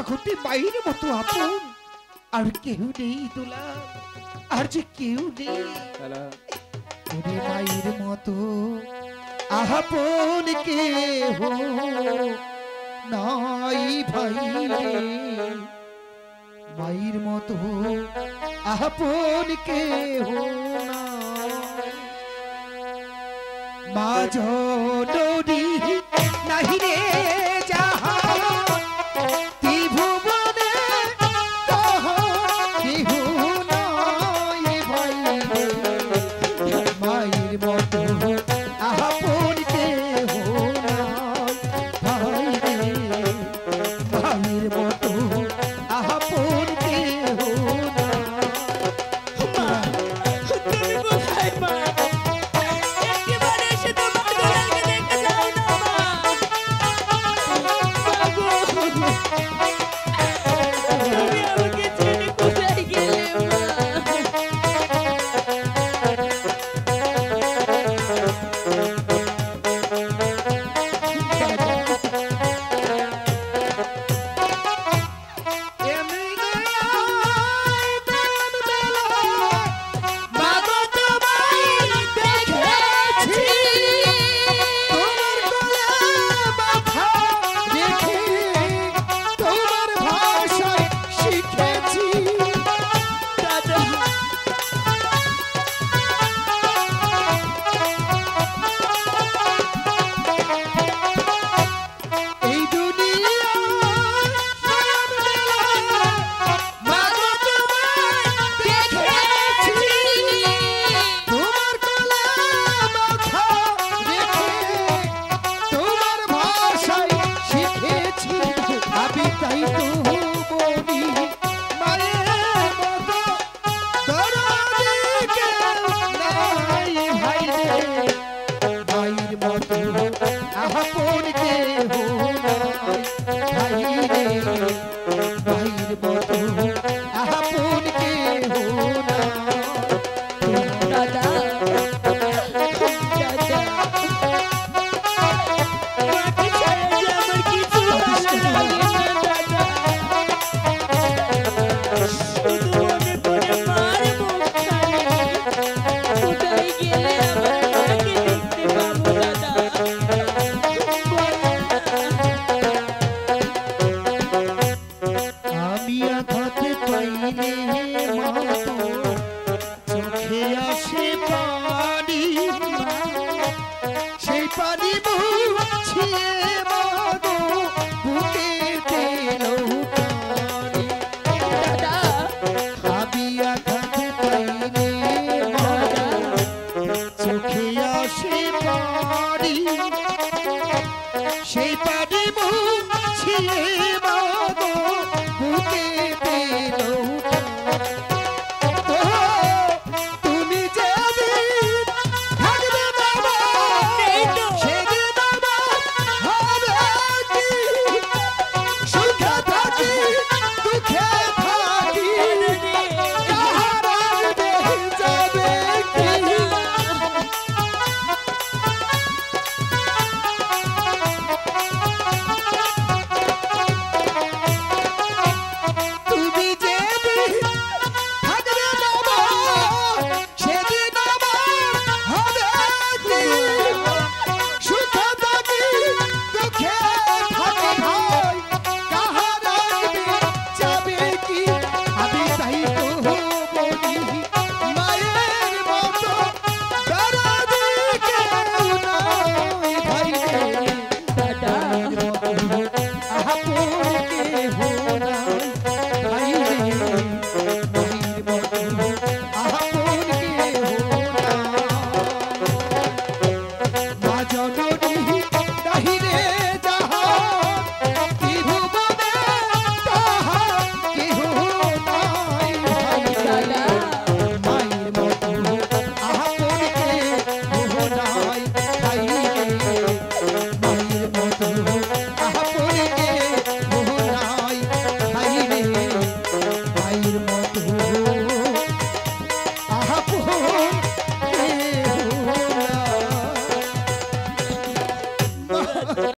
জগতে মায়ের মতো আপন আর কেউ নেই দোলা, আর যে কেউ নেই ওরে মায়ের মতো আপন কেহ নাই ভাই রে, মায়ের মতো আপন কেহ নাই। মা জননী নাহি রে যাহা ত্রিভুবনে তাহা কেহ নাই ভাই রে, মায়ের মতো আপন কেহ নাই ভাই রে, মায়ের মতো আপন কেহ নাই। তুমি কোথায় মা? একেবারে এসে তোমার দুলালকে দেখতে চাই না মা। বাবু, তুমি আমাকে ছেড়ে কোথায় গেলে মা? মাকে ছেড়ে যে আমার কিছু ভালো লাগে না দাদা। শুধু মনে পড়ে মার মুখখানি। কোথায় গেলে আমার মাকে দেখতে পাবো দাদা? বল না। আমি আঘাতে পাইলে মাতো চোখে আসে পানি, সেই পানি মুছিয়ে মাগো বুকেতে লৌটানি। দাদা, আমি আঘাতে পাইলে মাতো চোখে আসে পানি, সেই পানি মুছিয়ে মাগো বুকেতে লৌটানি। তুমি যেদিন থাকবে বাবা নেই তো। সেদিন আমার হবে কি? সুখে থাকি দুঃখে থাকি কাহার আসবে যাবে কি? তুমি যেদিন থাকবে বাবা সেদিন আমার হবে কি? সুখে থাকি দুঃখে থাকি ভাই কাহার আসবে যাবে কি? আমি তাই তো বলি মায়ের মতো দরদি কেউ নাই ভাই রে, দাদা, আপন কেহ নাই ভাই রে,